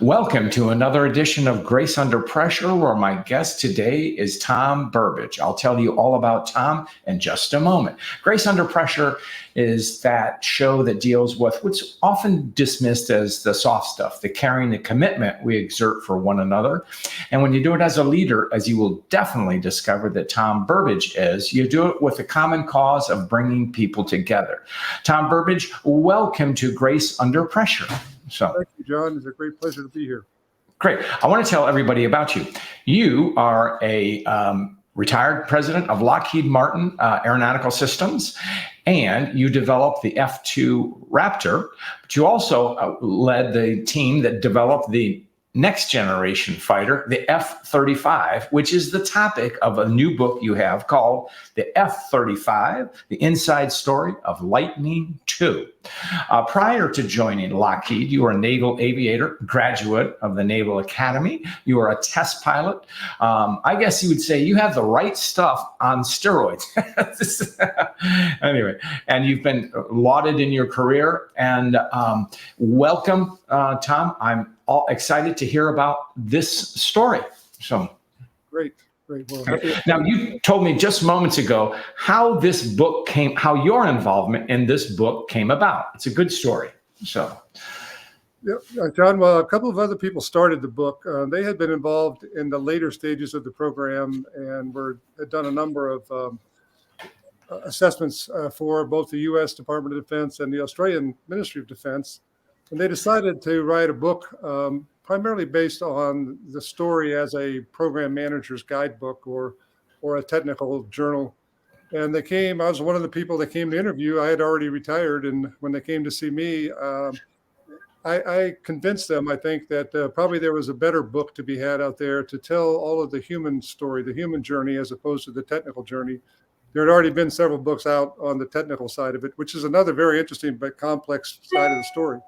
Welcome to another edition of Grace Under Pressure, where my guest today is Tom Burbage. I'll tell you all about Tom in just a moment. Grace Under Pressure is that show that deals with what's often dismissed as the soft stuff, the caring, the commitment we exert for one another. And when you do it as a leader, as you will definitely discover that Tom Burbage is, you do it with the common cause of bringing people together. Tom Burbage, welcome to Grace Under Pressure. Thank you, John. It's a great pleasure to be here. Great. I want to tell everybody about you. You are a retired president of Lockheed Martin Aeronautical Systems, and you developed the F-22 Raptor, but you also led the team that developed the next generation fighter, the F-35, which is the topic of a new book you have called The F-35, The Inside Story of Lightning II. Prior to joining Lockheed, you were a naval aviator, graduate of the Naval Academy. You were a test pilot. I guess you would say you have the right stuff on steroids. Anyway, and you've been lauded in your career. And welcome, Tom. I'm all excited to hear about this story. So great. Well, now, you told me just moments ago how this book came, how your involvement in this book came about. It's a good story. So, yeah, John, well, a couple of other people started the book. They had been involved in the later stages of the program and had done a number of assessments for both the U.S. Department of Defense and the Australian Ministry of Defense. And they decided to write a book primarily based on the story as a program manager's guidebook or a technical journal. And I was one of the people that came to interview. I had already retired. And when they came to see me, I convinced them, I think, that probably there was a better book to be had out there to tell all of the human story, the human journey, as opposed to the technical journey. There had already been several books out on the technical side of it, which is another very interesting but complex side of the story.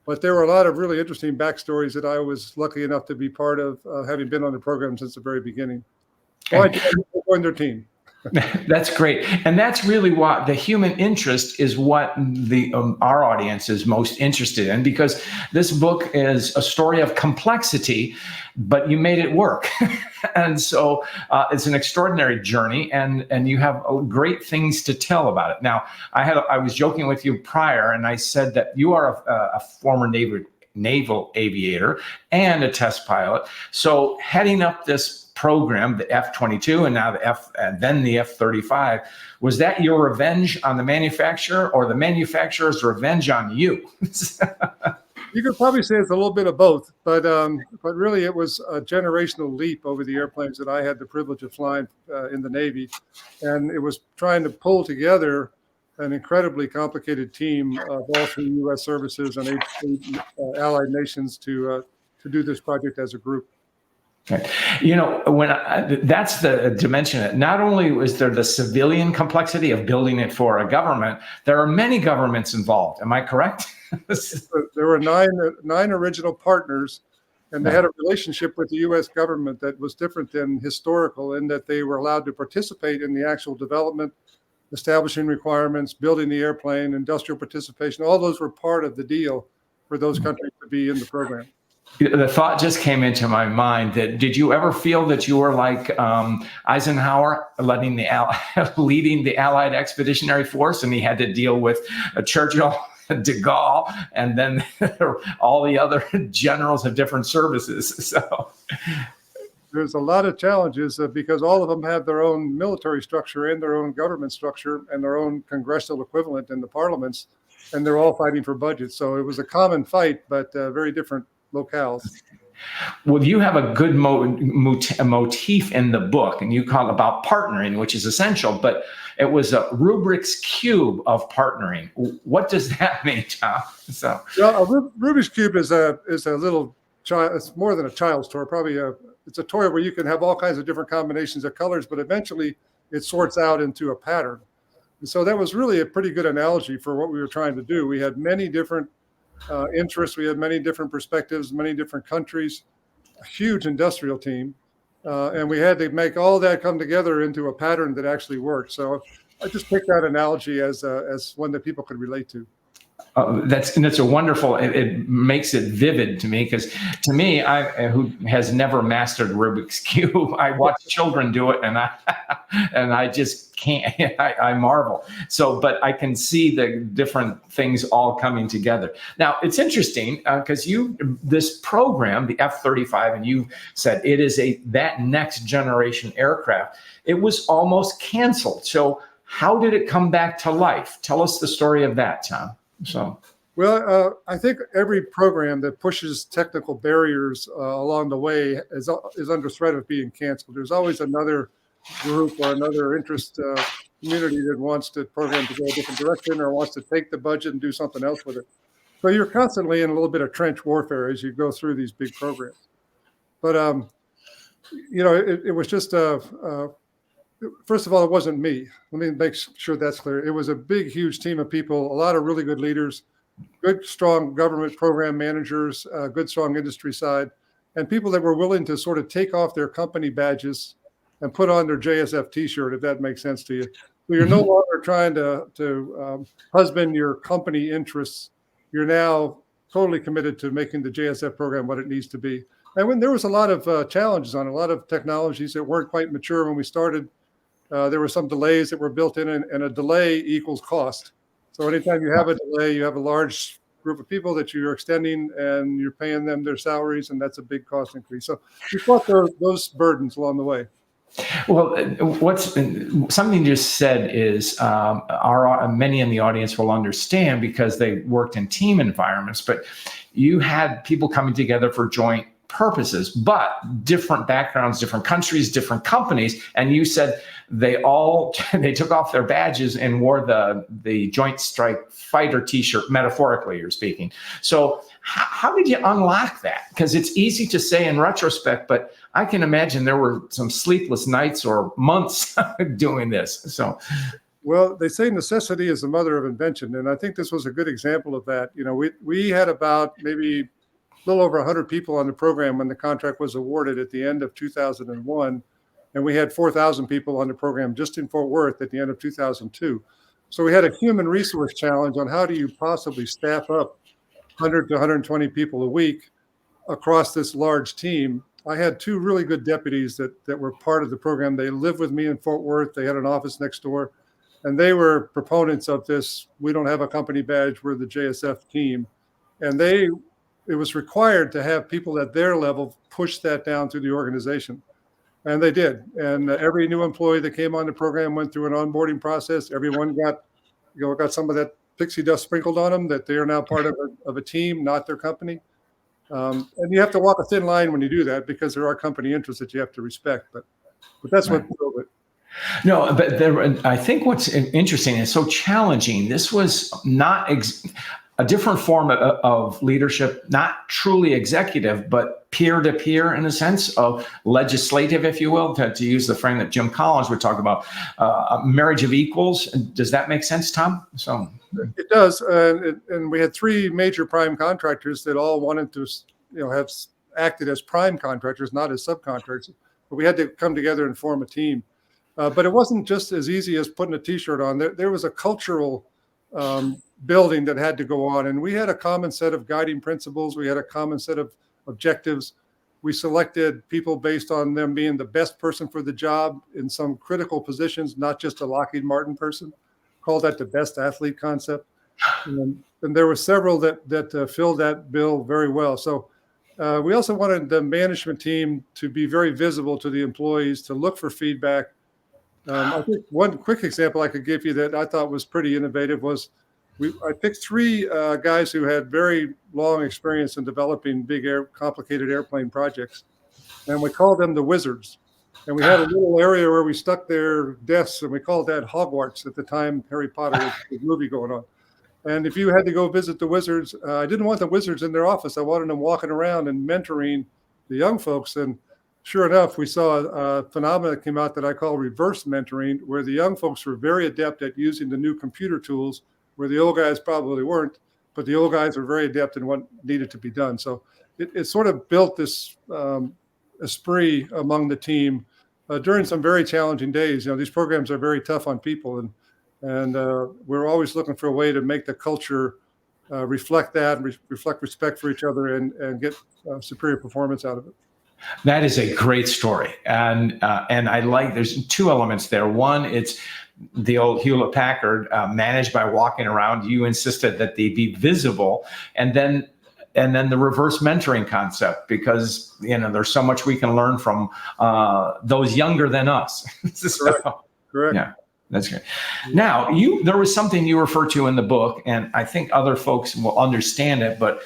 But there were a lot of really interesting backstories that I was lucky enough to be part of, having been on the program since the very beginning. So I joined their team. That's great. And that's really what the human interest is, what our audience is most interested in, because this book is a story of complexity, but you made it work. And so it's an extraordinary journey, and you have great things to tell about it. Now, I was joking with you prior, and I said that you are a former naval aviator and a test pilot. So heading up this program, the F-22, and now then the F-35, was that your revenge on the manufacturer, or the manufacturer's revenge on you? You could probably say it's a little bit of both, but really it was a generational leap over the airplanes that I had the privilege of flying in the Navy, and it was trying to pull together an incredibly complicated team of all three U.S. services and eight allied nations to do this project as a group. Right. You know, that's the dimension. That not only is there the civilian complexity of building it for a government, there are many governments involved. Am I correct? There were nine original partners, and they had a relationship with the U.S. government that was different than historical, in that they were allowed to participate in the actual development, establishing requirements, building the airplane, industrial participation. All those were part of the deal for those countries to be in the program. The thought just came into my mind that, did you ever feel that you were like Eisenhower leading the Allied Expeditionary Force, and he had to deal with Churchill, de Gaulle, and then all the other generals of different services? So there's a lot of challenges because all of them have their own military structure and their own government structure and their own congressional equivalent in the parliaments, and they're all fighting for budget. So it was a common fight, but very different locales. Well, you have a good motif in the book, and you call it about partnering, which is essential, but it was a Rubik's Cube of partnering. What does that mean, Tom? So, well, a Rubik's Cube is a little child. It's more than a child's toy. It's a toy where you can have all kinds of different combinations of colors, but eventually it sorts out into a pattern. And so that was really a pretty good analogy for what we were trying to do. We had many different interests. We had many different perspectives, many different countries, a huge industrial team, and we had to make all that come together into a pattern that actually worked. So I just picked that analogy as one that people could relate to. That's a wonderful. It makes it vivid to me, because to me, who has never mastered Rubik's cube, I watch children do it, and I just can't. I marvel. So, but I can see the different things all coming together. Now, it's interesting because this program, the F-35, and you said it is that next generation aircraft. It was almost canceled. So, how did it come back to life? Tell us the story of that, Tom. Well, I think every program that pushes technical barriers along the way is under threat of being canceled. There's always another group or another interest community that wants the program to go a different direction or wants to take the budget and do something else with it. So you're constantly in a little bit of trench warfare as you go through these big programs. But it was just first of all, it wasn't me. Let me make sure that's clear. It was a big, huge team of people, a lot of really good leaders, good, strong government program managers, good, strong industry side, and people that were willing to sort of take off their company badges and put on their JSF T-shirt, if that makes sense to you. So you're no longer trying to husband your company interests. You're now totally committed to making the JSF program what it needs to be. And when there was a lot of challenges on a lot of technologies that weren't quite mature when we started. There were some delays that were built in, and a delay equals cost. So anytime you have a delay, you have a large group of people that you're extending, and you're paying them their salaries, and that's a big cost increase. So we fought those burdens along the way. Well, what's something you just said is many in the audience will understand because they worked in team environments, but you had people coming together for joint purposes, but different backgrounds, different countries, different companies. And you said they took off their badges and wore the Joint Strike Fighter T-shirt, metaphorically you're speaking. So how did you unlock that? Because it's easy to say in retrospect, but I can imagine there were some sleepless nights or months doing this. So, well, they say necessity is the mother of invention, and I think this was a good example of that. We had about maybe a little over 100 people on the program when the contract was awarded at the end of 2001. And we had 4,000 people on the program just in Fort Worth at the end of 2002. So we had a human resource challenge on how do you possibly staff up 100 to 120 people a week across this large team. I had two really good deputies that were part of the program. They lived with me in Fort Worth. They had an office next door, and they were proponents of this. We don't have a company badge. We're the JSF team. And it was required to have people at their level push that down through the organization. And they did. And every new employee that came on the program went through an onboarding process. Everyone got some of that pixie dust sprinkled on them, that they are now part of a team, not their company. And you have to walk a thin line when you do that, because there are company interests that you have to respect. But that's what drove it. No, but I think what's interesting and so challenging, this was not a different form of leadership, not truly executive, but peer-to-peer in a sense of legislative, if you will, to use the frame that Jim Collins would talk about, a marriage of equals. Does that make sense, Tom? So it does. And we had three major prime contractors that all wanted to, have acted as prime contractors, not as subcontractors. But we had to come together and form a team. But it wasn't just as easy as putting a T-shirt on. There was a cultural building that had to go on, and we had a common set of guiding principles. We had a common set of objectives. We selected people based on them being the best person for the job in some critical positions, not just a Lockheed Martin person. Called that the best athlete concept. And there were several that filled that bill very well. So we also wanted the management team to be very visible to the employees, to look for feedback. I think one quick example I could give you that I thought was pretty innovative was I picked three guys who had very long experience in developing big, complicated airplane projects, and we called them the Wizards. And we had a little area where we stuck their desks, and we called that Hogwarts at the time. Harry Potter was the movie going on. And if you had to go visit the Wizards, I didn't want the Wizards in their office. I wanted them walking around and mentoring the young folks. And sure enough, we saw a phenomenon that came out that I call reverse mentoring, where the young folks were very adept at using the new computer tools, where the old guys probably weren't, but the old guys were very adept in what needed to be done. So it sort of built this esprit among the team during some very challenging days. These programs are very tough on people, and we're always looking for a way to make the culture reflect that and reflect respect for each other and get superior performance out of it. That is a great story, and I like. There's two elements there. One, it's the old Hewlett Packard managed by walking around. You insisted that they be visible, and then the reverse mentoring concept, because there's so much we can learn from those younger than us. So, Correct. Yeah. That's great. Now, there was something you referred to in the book, and I think other folks will understand it, but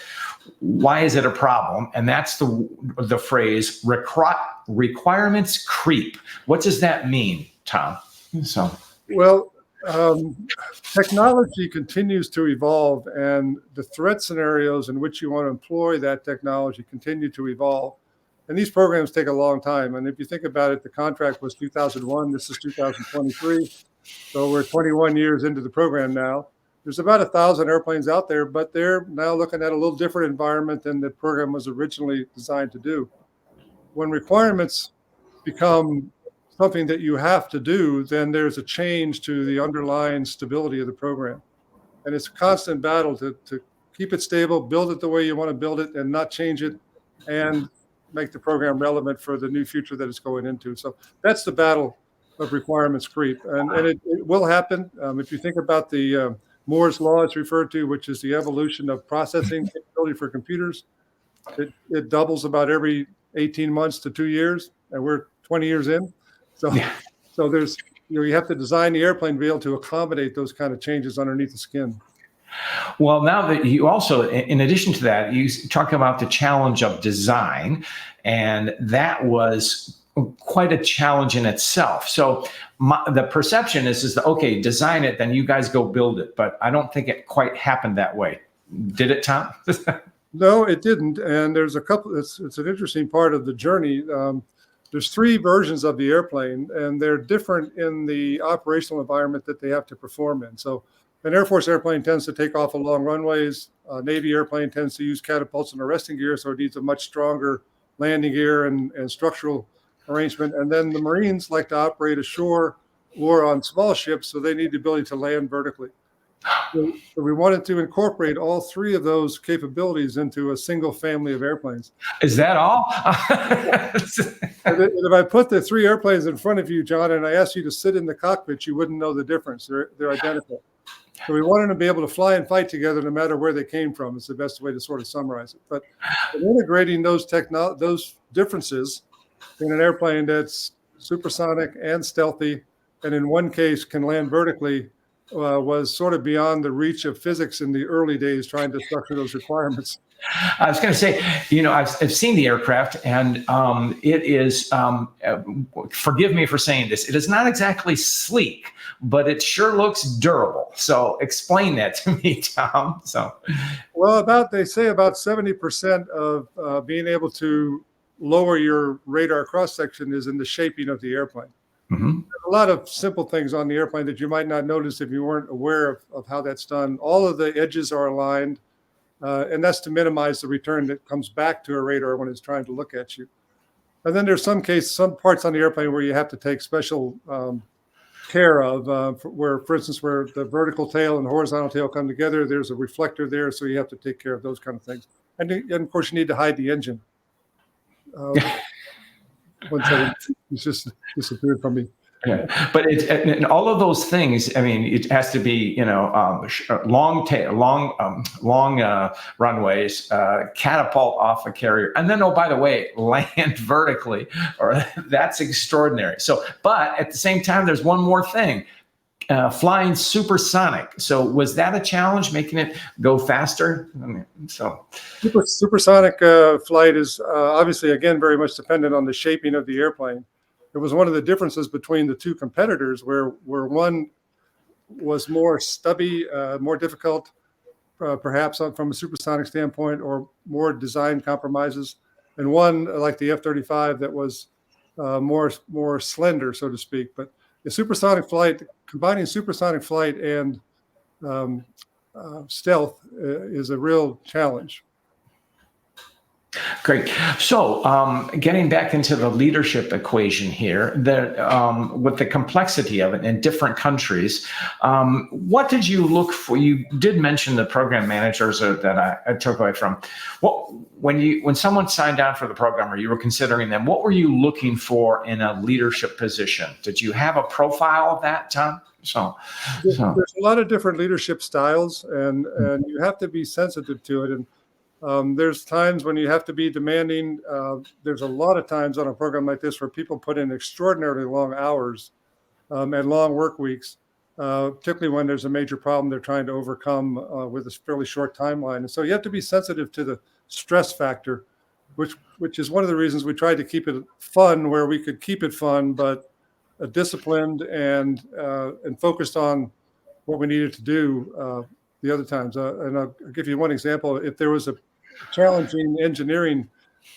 why is it a problem? And that's the phrase requirements creep. What does that mean, Tom? Well, technology continues to evolve, and the threat scenarios in which you want to employ that technology continue to evolve. And these programs take a long time. And if you think about it, the contract was 2001. This is 2023. So we're 21 years into the program now. There's about 1,000 airplanes out there, but they're now looking at a little different environment than the program was originally designed to do. When requirements become something that you have to do, then there's a change to the underlying stability of the program. And it's a constant battle to keep it stable, build it the way you want to build it, and not change it, and make the program relevant for the new future that it's going into. So that's the battle of requirements creep. And it will happen. If you think about the Moore's Law, it's referred to, which is the evolution of processing capability for computers, it doubles about every 18 months to 2 years, and we're 20 years in. So there's, you have to design the airplane to be able to accommodate those kind of changes underneath the skin. Well, now that you also, in addition to that, you talk about the challenge of design, and that was quite a challenge in itself. So the perception is that, okay, design it, then you guys go build it. But I don't think it quite happened that way. Did it, Tom? No, it didn't. And there's a couple, it's an interesting part of the journey. There's 3 versions of the airplane, and they're different in the operational environment that they have to perform in. So an Air Force airplane tends to take off along runways. A Navy airplane tends to use catapults and arresting gear, so it needs a much stronger landing gear and structural arrangement. And then the Marines like to operate ashore or on small ships, so they need the ability to land vertically. So we wanted to incorporate all 3 of those capabilities into a single family of airplanes. Is that all? And if I put the 3 airplanes in front of you, John, and I asked you to sit in the cockpit, you wouldn't know the difference. They're identical. So we wanted to be able to fly and fight together no matter where they came from. It's the best way to sort of summarize it. But integrating those differences in an airplane that's supersonic and stealthy, and in one case can land vertically, was sort of beyond the reach of physics in the early days, trying to structure those requirements. I was going to say, I've seen the aircraft, and it is, forgive me for saying this, it is not exactly sleek, but it sure looks durable. So explain that to me, Tom. Well, they say about 70% of being able to lower your radar cross-section is in the shaping of the airplane. Mm-hmm. A lot of simple things on the airplane that you might not notice if you weren't aware of how that's done. All of the edges are aligned, and that's to minimize the return that comes back to a radar when it's trying to look at you. And then there's some parts on the airplane where you have to take special care of, for instance, where the vertical tail and the horizontal tail come together, there's a reflector there, so you have to take care of those kind of things. And of course, you need to hide the engine. One second, it's just disappeared from me. Yeah. But and all of those things, I mean, it has to be, long runways, catapult off a carrier, and then, oh, by the way, land vertically, or that's extraordinary. So, but at the same time, there's one more thing. Flying supersonic. So was that a challenge, making it go faster? Supersonic flight is obviously, again, very much dependent on the shaping of the airplane. It was one of the differences between the 2 competitors, where one was more stubby, more difficult, perhaps from a supersonic standpoint, or more design compromises, and one like the F-35 that was more slender, so to speak. But the supersonic flight, combining supersonic flight and stealth, is a real challenge. Great. So, getting back into the leadership equation here, with the complexity of it in different countries, what did you look for? You did mention the program managers that I took away from. When someone signed on for the program or you were considering them, what were you looking for in a leadership position? Did you have a profile of that, Tom? There's a lot of different leadership styles, and you have to be sensitive to it. And there's times when you have to be demanding. There's a lot of times on a program like this where people put in extraordinarily long hours and long work weeks, particularly when there's a major problem they're trying to overcome with a fairly short timeline. And so you have to be sensitive to the stress factor, which is one of the reasons we tried to keep it fun, where we could keep it fun, but disciplined and focused on what we needed to do the other times. And I'll give you one example. If there was a challenging engineering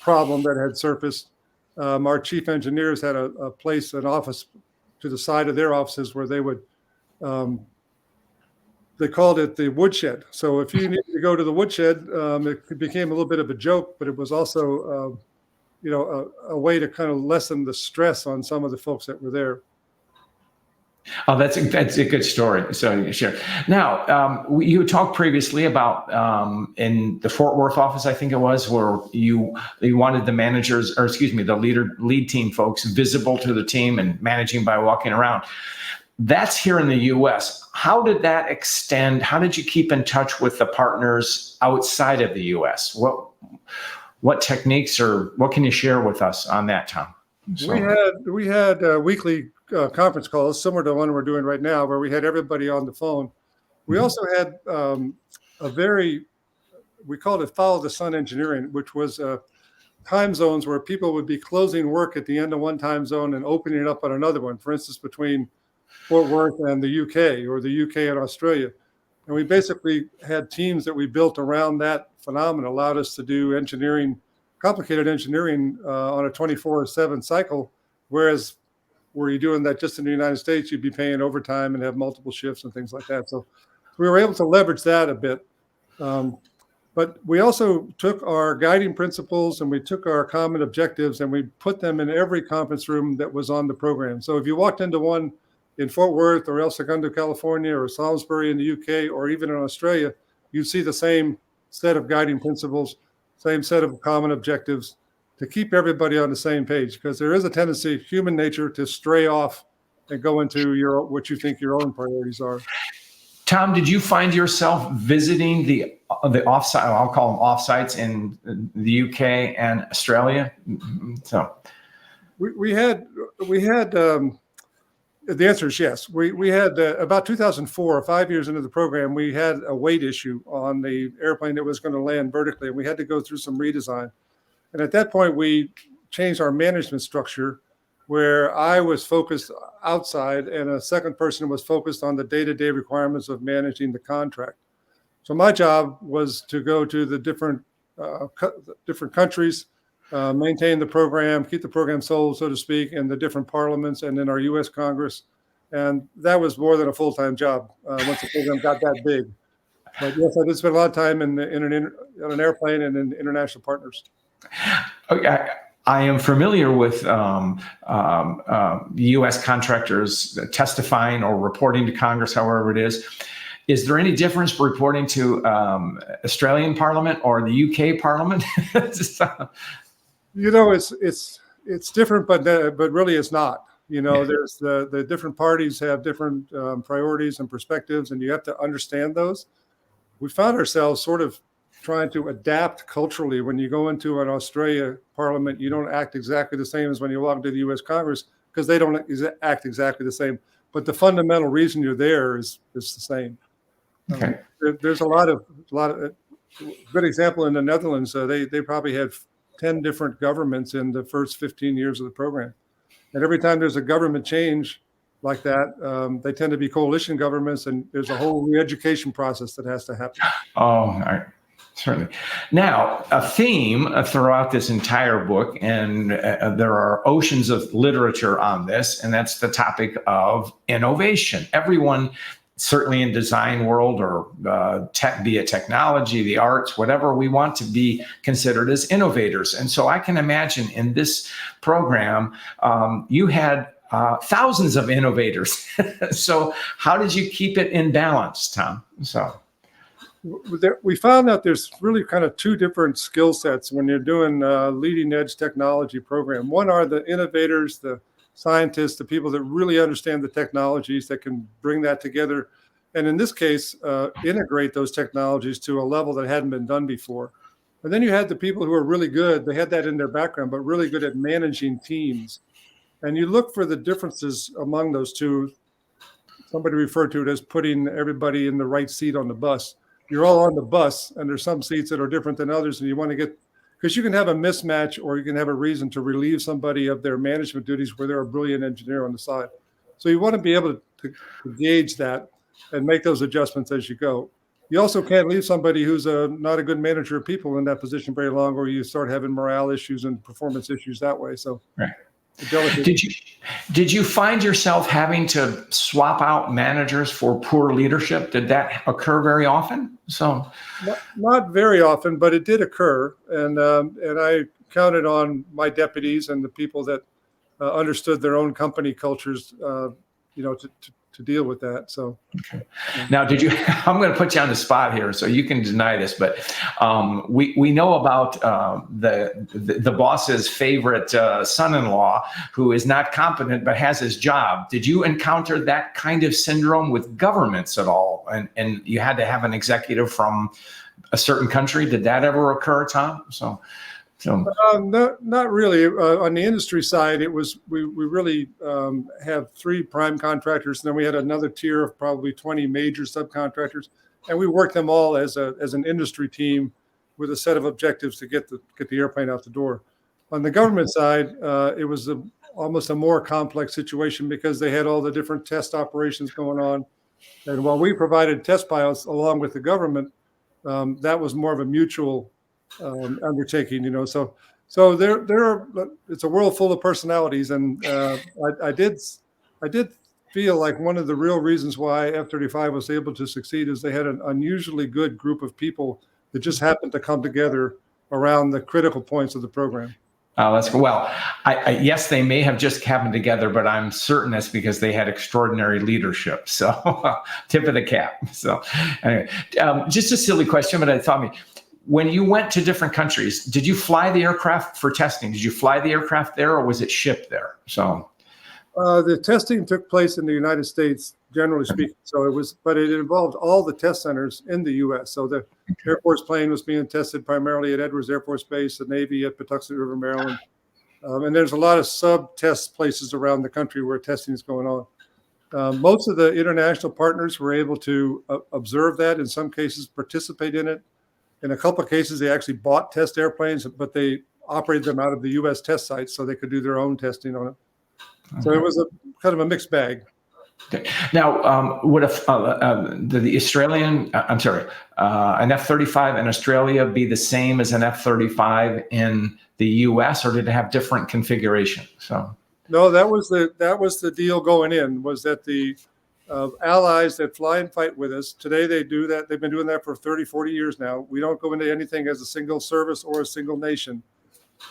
problem that had surfaced, our chief engineers had an office to the side of their offices where they would, they called it the woodshed. So if you needed to go to the woodshed, it became a little bit of a joke, but it was also, a way to kind of lessen the stress on some of the folks that were there. Oh, that's a good story. So sure. Now, you talked previously about in the Fort Worth office, I think it was, where you wanted the managers, or excuse me, the lead team folks visible to the team and managing by walking around. That's here in the U.S. How did that extend? How did you keep in touch with the partners outside of the U.S.? What techniques, or what can you share with us on that, Tom? We had weekly conference calls similar to the one we're doing right now, where we had everybody on the phone. We also had we called it follow the sun engineering, which was time zones where people would be closing work at the end of one time zone and opening it up on another one, for instance, between Fort Worth and the UK, or the UK and Australia. And we basically had teams that we built around that phenomenon, allowed us to do complicated engineering on a 24/7 cycle, whereas were you doing that just in the United States, you'd be paying overtime and have multiple shifts and things like that. So we were able to leverage that a bit. But we also took our guiding principles and we took our common objectives and we put them in every conference room that was on the program. So if you walked into one in Fort Worth or El Segundo, California, or Salisbury in the UK, or even in Australia, you'd see the same set of guiding principles, same set of common objectives, to keep everybody on the same page, because there is a tendency, human nature, to stray off and go into what you think your own priorities are. Tom, did you find yourself visiting the offsite? I'll call them offsites in the UK and Australia. So we had. The answer is yes. We had about 2004, 5 years into the program, we had a weight issue on the airplane that was going to land vertically, and we had to go through some redesign. And at that point, we changed our management structure, where I was focused outside and a second person was focused on the day-to-day requirements of managing the contract. So my job was to go to the different countries, maintain the program, keep the program sold, so to speak, in the different parliaments and in our U.S. Congress. And that was more than a full-time job once the program got that big. But yes, I did spend a lot of time on an airplane and in international partners. Okay. I am familiar with U.S. contractors testifying or reporting to Congress, however it is. Is there any difference reporting to Australian Parliament or the UK Parliament? It's different, but really it's not. There's the different parties have different priorities and perspectives, and you have to understand those. We found ourselves sort of trying to adapt culturally. When you go into an Australia Parliament, you don't act exactly the same as when you walk into the U.S. Congress, because they don't act exactly the same. But the fundamental reason you're there is the same. Okay. There's a lot of good example in the Netherlands. They probably had 10 different governments in the first 15 years of the program. And every time there's a government change like that, they tend to be coalition governments, and there's a whole re-education process that has to happen. Oh, all right. Certainly. Now, a theme throughout this entire book, and there are oceans of literature on this, and that's the topic of innovation. Everyone certainly in design world or be it technology, the arts, whatever, we want to be considered as innovators. And so I can imagine in this program, you had thousands of innovators. So how did you keep it in balance, Tom? So we found that there's really kind of two different skill sets when you're doing a leading edge technology program. One are the innovators, the scientists, the people that really understand the technologies that can bring that together. And in this case, integrate those technologies to a level that hadn't been done before. And then you had the people who are really good. They had that in their background, but really good at managing teams. And you look for the differences among those two. Somebody referred to it as putting everybody in the right seat on the bus. You're all on the bus, and there's some seats that are different than others, and you want to get, because you can have a mismatch, or you can have a reason to relieve somebody of their management duties where they're a brilliant engineer on the side. So you want to be able to gauge that and make those adjustments as you go. You also can't leave somebody who's not a good manager of people in that position very long, or you start having morale issues and performance issues that way. So right. Did you find yourself having to swap out managers for poor leadership? Did that occur very often? So, not very often, but it did occur, and I counted on my deputies and the people that understood their own company cultures, to deal with that. So, okay. Now, I'm going to put you on the spot here, so you can deny this, but we know about the boss's favorite son-in-law who is not competent but has his job. Did you encounter that kind of syndrome with governments at all? And you had to have an executive from a certain country. Did that ever occur, Tom? Not really. On the industry side, it was we really have 3 prime contractors, and then we had another tier of probably 20 major subcontractors, and we worked them all as an industry team with a set of objectives to get the airplane out the door. On the government side, it was almost a more complex situation because they had all the different test operations going on, and while we provided test pilots along with the government, that was more of a mutual undertaking, so there are, it's a world full of personalities, and I did feel like one of the real reasons why F-35 was able to succeed is they had an unusually good group of people that just happened to come together around the critical points of the program. Oh, that's cool. Well, yes, they may have just happened together, but I'm certain that's because they had extraordinary leadership. So tip of the cap. So anyway, just a silly question, but I thought when you went to different countries, did you fly the aircraft for testing? Did you fly the aircraft there, or was it shipped there? So, the testing took place in the United States, generally speaking. So but it involved all the test centers in the U.S. So the Air Force plane was being tested primarily at Edwards Air Force Base, the Navy at Patuxent River, Maryland, and there's a lot of sub-test places around the country where testing is going on. Most of the international partners were able to observe that. In some cases, participate in it. In a couple of cases, they actually bought test airplanes, but they operated them out of the U.S. test sites so they could do their own testing on it. So it was a kind of a mixed bag. Okay. Now, would the Australian, an F-35 in Australia be the same as an F-35 in the U.S., or did it have different configuration? So, no, that was the deal going in, was that the allies that fly and fight with us today, they do that. They've been doing that for 30, 40 years now. We don't go into anything as a single service or a single nation.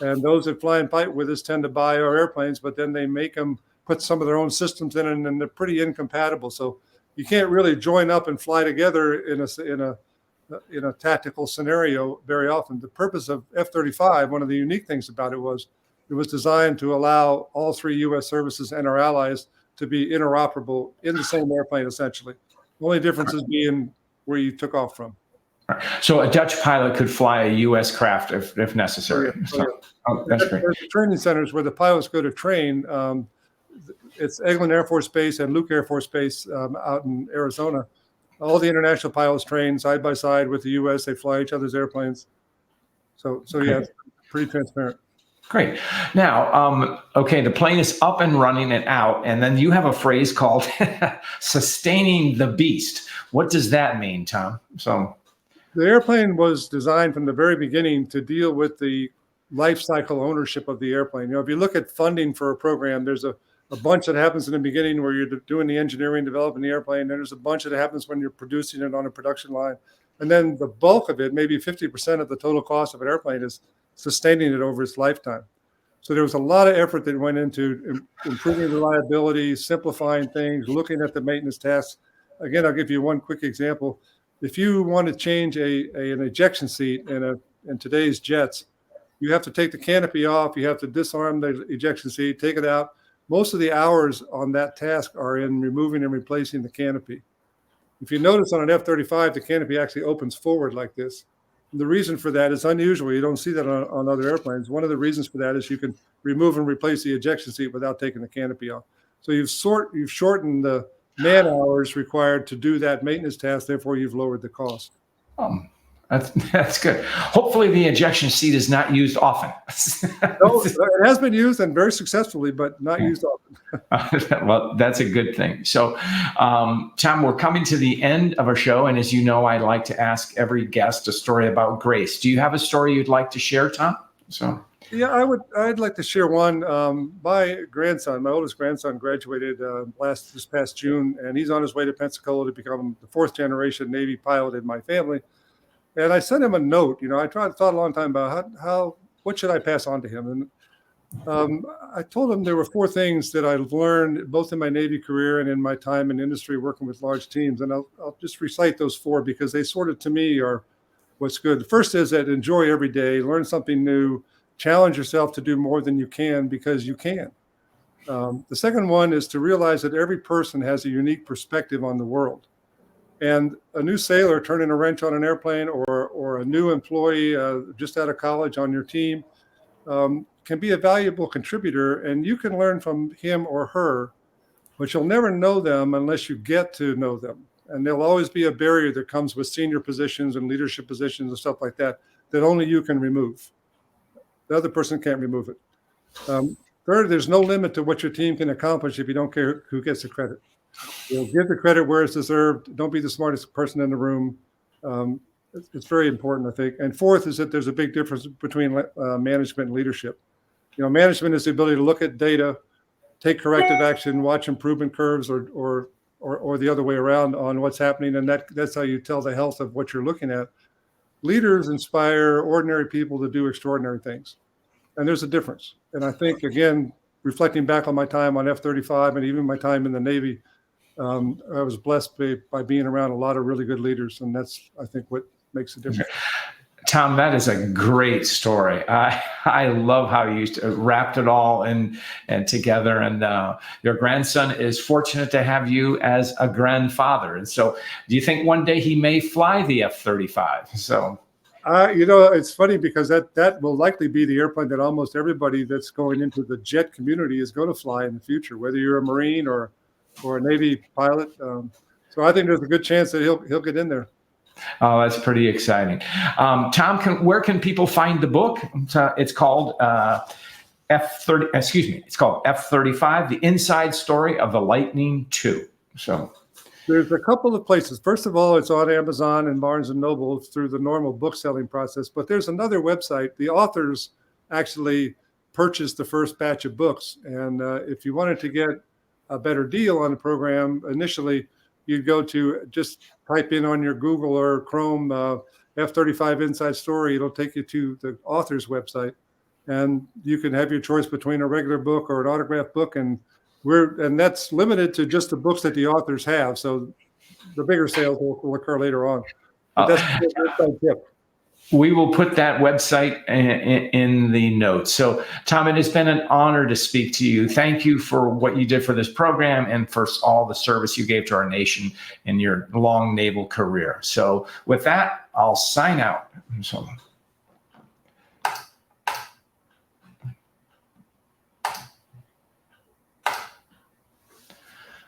And those that fly and fight with us tend to buy our airplanes, but then they make them put some of their own systems in, and they're pretty incompatible. So you can't really join up and fly together in a tactical scenario very often. The purpose of F-35, one of the unique things about it was designed to allow all 3 U.S. services and our allies to be interoperable in the same airplane, essentially. The only difference is being where you took off from. So a Dutch pilot could fly a U.S. craft if necessary. That's great. There's training centers where the pilots go to train. It's Eglin Air Force Base and Luke Air Force Base out in Arizona. All the international pilots train side by side with the U.S. They fly each other's airplanes. So yeah, it's pretty transparent. Great. Now, the plane is up and running and out, and then you have a phrase called sustaining the beast. What does that mean, Tom? So, the airplane was designed from the very beginning to deal with the life cycle ownership of the airplane. If you look at funding for a program, there's a a bunch that happens in the beginning where you're doing the engineering, developing the airplane. Then there's a bunch that happens when you're producing it on a production line. And then the bulk of it, maybe 50% of the total cost of an airplane, is sustaining it over its lifetime. So there was a lot of effort that went into improving reliability, simplifying things, looking at the maintenance tasks. Again, I'll give you one quick example. If you want to change an ejection seat in today's jets, you have to take the canopy off. You have to disarm the ejection seat, take it out. Most of the hours on that task are in removing and replacing the canopy. If you notice on an F-35, the canopy actually opens forward like this. And the reason for that is unusual. You don't see that on other airplanes. One of the reasons for that is you can remove and replace the ejection seat without taking the canopy off. So you've shortened the man hours required to do that maintenance task. Therefore, you've lowered the cost. That's good. Hopefully the ejection seat is not used often. No, it has been used, and very successfully, but not used often. Well, that's a good thing. So, Tom, we're coming to the end of our show. And as you know, I like to ask every guest a story about grace. Do you have a story you'd like to share, Tom? Yeah, I'd like to share one. My grandson, my oldest grandson, graduated this past June, and he's on his way to Pensacola to become the 4th generation Navy pilot in my family. And I sent him a note. I thought a long time about what should I pass on to him. And I told him there were 4 things that I've learned both in my Navy career and in my time in industry working with large teams. And I'll just recite those 4 because they sort of, to me, are what's good. The first is that enjoy every day, learn something new, challenge yourself to do more than you can because you can. The second one is to realize that every person has a unique perspective on the world. And a new sailor turning a wrench on an airplane or a new employee just out of college on your team can be a valuable contributor, and you can learn from him or her, but you'll never know them unless you get to know them. And there'll always be a barrier that comes with senior positions and leadership positions and stuff like that only you can remove. The other person can't remove it. Third, there's no limit to what your team can accomplish if you don't care who gets the credit. Give the credit where it's deserved. Don't be the smartest person in the room. It's very important, I think. And fourth is that there's a big difference between management and leadership. Management is the ability to look at data, take corrective action, watch improvement curves, or the other way around on what's happening, and that's how you tell the health of what you're looking at. Leaders inspire ordinary people to do extraordinary things, and there's a difference. And I think, again, reflecting back on my time on F-35 and even my time in the Navy, I was blessed by being around a lot of really good leaders, and that's, I think, what makes a difference. Tom, that is a great story. I love how you wrapped it all in and together. And your grandson is fortunate to have you as a grandfather. And so, do you think one day he may fly the F-35? So, it's funny because that will likely be the airplane that almost everybody that's going into the jet community is going to fly in the future, whether you're a Marine or a Navy pilot. So I think there's a good chance that he'll get in there. Oh, that's pretty exciting. Tom, where can people find the book? It's called It's called F-35: The Inside Story of the Lightning II. So there's a couple of places. First of all, it's on Amazon and Barnes & Noble through the normal book selling process. But there's another website. The authors actually purchased the first batch of books. And if you wanted to get a better deal on the program, initially, you'd go to just type in on your Google or Chrome F-35 Inside Story. It'll take you to the author's website, and you can have your choice between a regular book or an autographed book. And that's limited to just the books that the authors have. So the bigger sales will occur later on. But that's the tip. We will put that website in the notes. So, Tom, it has been an honor to speak to you. Thank you for what you did for this program and for all the service you gave to our nation in your long naval career. So with that, I'll sign out. So.